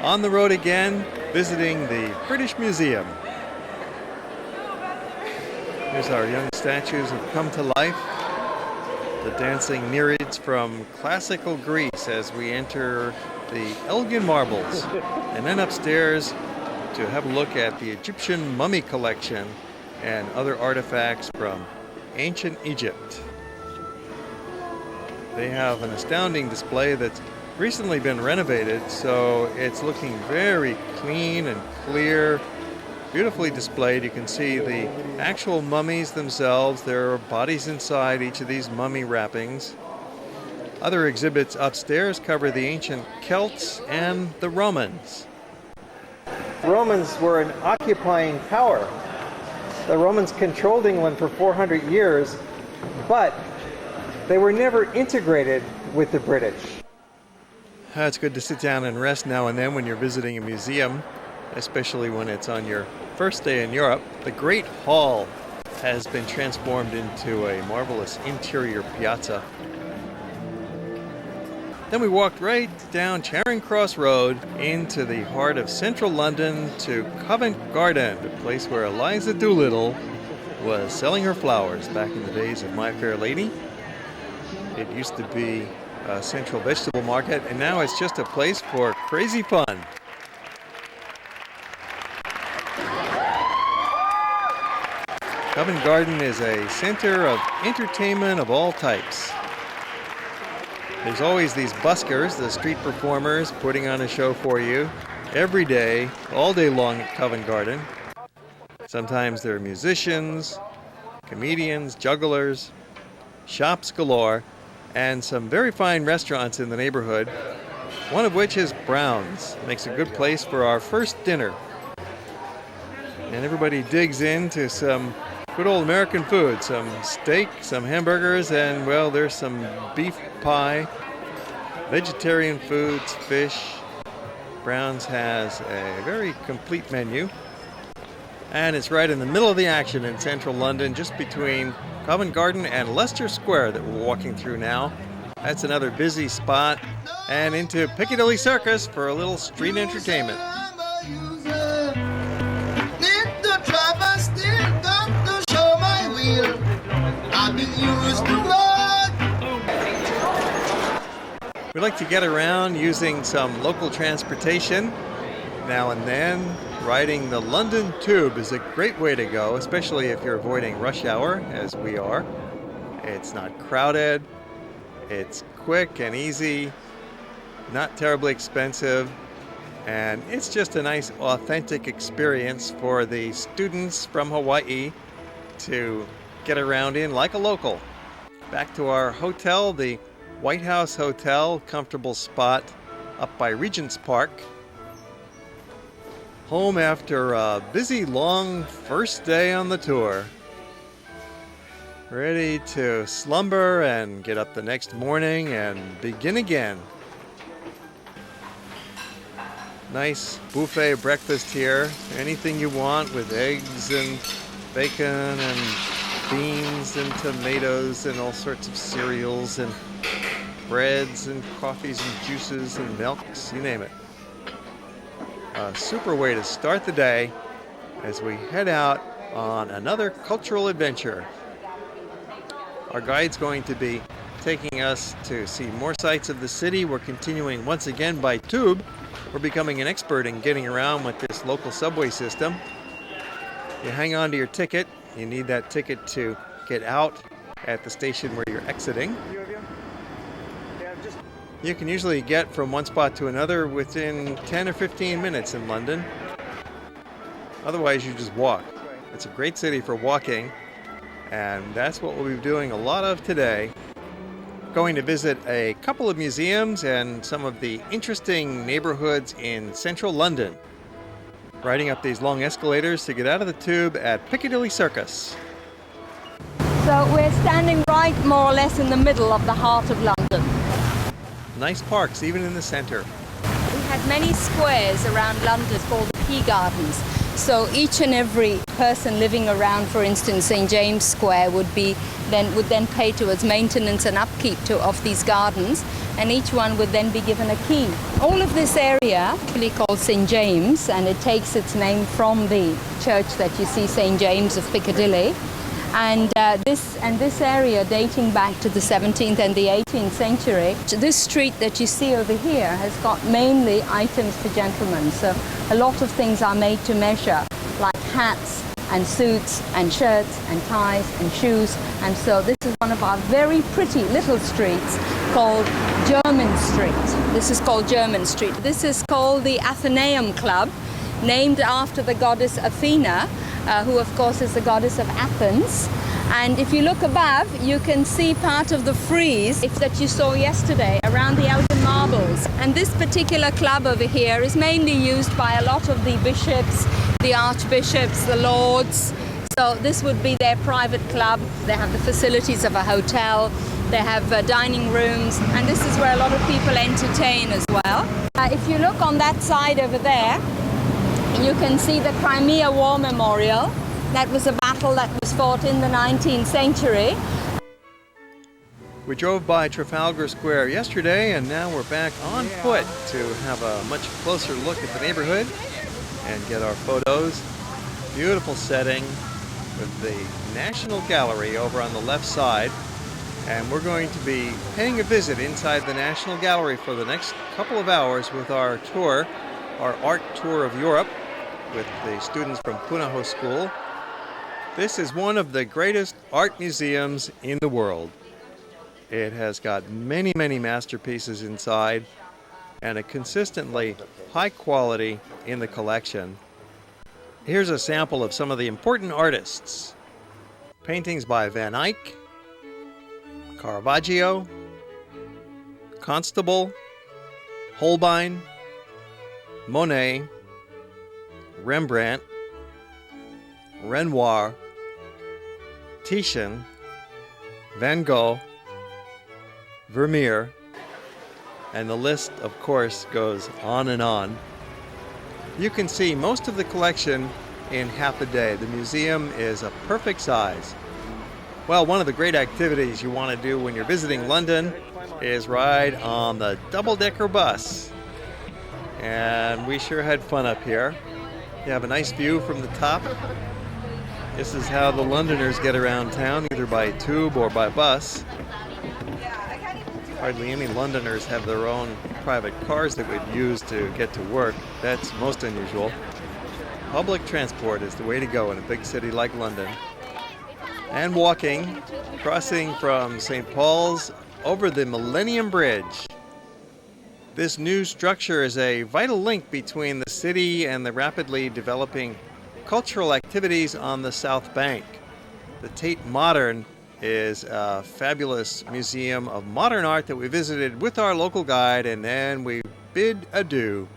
On the road again, visiting the British Museum. Here's our young statues have come to life. The dancing nereids from classical Greece as we enter the Elgin marbles. And then upstairs to have a look at the Egyptian mummy collection and other artifacts from ancient Egypt. They have an astounding display that's recently been renovated, so it's looking very clean and clear, beautifully displayed. You can see the actual mummies themselves. There are bodies inside each of these mummy wrappings. Other exhibits upstairs cover the ancient Celts and the Romans. The Romans were an occupying power. The Romans controlled England for 400 years, but they were never integrated with the British. It's good to sit down and rest now and then when you're visiting a museum, especially when it's on your first day in Europe. The Great Hall has been transformed into a marvelous interior piazza. Then we walked right down Charing Cross Road into the heart of central London to Covent Garden, a place where Eliza Doolittle was selling her flowers back in the days of My Fair Lady. It used to be a central vegetable market, and now it's just a place for crazy fun. Covent Garden is a center of entertainment of all types. There's always these buskers, the street performers, putting on a show for you every day, all day long at Covent Garden. Sometimes there are musicians, comedians, jugglers, shops galore, and some very fine restaurants in the neighborhood, one of which is Brown's. Makes a good place for our first dinner. And everybody digs into some good old American food, some steak, some hamburgers, and well, there's some beef pie, vegetarian foods, fish. Brown's has a very complete menu. And it's right in the middle of the action in central London, just between Covent Garden and Leicester Square that we're walking through now. That's another busy spot. And into Piccadilly Circus for a little street entertainment. We like to get around using some local transportation now and then. Riding the London Tube is a great way to go, especially if you're avoiding rush hour, as we are. It's not crowded, it's quick and easy, not terribly expensive, and it's just a nice, authentic experience for the students from Hawaii to get around in like a local. Back to our hotel, the White House Hotel, comfortable spot up by Regent's Park. Home after a busy, long first day on the tour. Ready to slumber and get up the next morning and begin again. Nice buffet breakfast here. Anything you want with eggs and bacon and beans and tomatoes and all sorts of cereals and breads and coffees and juices and milks, you name it. A super way to start the day as we head out on another cultural adventure. Our guide's going to be taking us to see more sights of the city. We're continuing once again by tube. We're becoming an expert in getting around with this local subway system. You hang on to your ticket. You need that ticket to get out at the station where you're exiting. You can usually get from one spot to another within 10 or 15 minutes in London. Otherwise, you just walk. It's a great city for walking, and that's what we'll be doing a lot of today. Going to visit a couple of museums and some of the interesting neighborhoods in central London. Riding up these long escalators to get out of the tube at Piccadilly Circus. So we're standing right more or less in the middle of the heart of London. Nice parks, even in the center. We have many squares around London called the Pea Gardens. So each and every person living around, for instance, St. James Square would be would then pay towards maintenance and upkeep of these gardens, and each one would then be given a key. All of this area, actually called St. James, and it takes its name from the church that you see, St. James of Piccadilly. And this area dating back to the 17th and the 18th century. This street that you see over here has got mainly items for gentlemen. So a lot of things are made to measure, like hats and suits and shirts and ties and shoes. And so this is one of our very pretty little streets called Jermyn Street. This is called Jermyn Street. This is called the Athenaeum Club, named after the goddess Athena, who of course is the goddess of Athens. And if you look above, you can see part of the frieze that you saw yesterday around the outer marbles. And this particular club over here is mainly used by a lot of the bishops, the archbishops, the lords. So this would be their private club. They have the facilities of a hotel, they have dining rooms, and this is where a lot of people entertain as well. If you look on that side over there, you can see the Crimea War Memorial. That was a battle that was fought in the 19th century. We drove by Trafalgar Square yesterday, and now we're back on foot to have a much closer look at the neighborhood and get our photos. Beautiful setting with the National Gallery over on the left side. And we're going to be paying a visit inside the National Gallery for the next couple of hours with our tour, our art tour of Europe, with the students from Punaho School. This is one of the greatest art museums in the world. It has got many, many masterpieces inside and a consistently high quality in the collection. Here's a sample of some of the important artists. Paintings by Van Eyck, Caravaggio, Constable, Holbein, Monet, Rembrandt, Renoir, Titian, Van Gogh, Vermeer, and the list, of course, goes on and on. You can see most of the collection in half a day. The museum is a perfect size. Well, one of the great activities you want to do when you're visiting London is ride on the double-decker bus. And we sure had fun up here. You have a nice view from the top. This is how the Londoners get around town, either by tube or by bus. Hardly any Londoners have their own private cars that would use to get to work. That's most unusual. Public transport is the way to go in a big city like London. And walking, crossing from St. Paul's over the Millennium Bridge. This new structure is a vital link between the city and the rapidly developing cultural activities on the South Bank. The Tate Modern is a fabulous museum of modern art that we visited with our local guide, and then we bid adieu.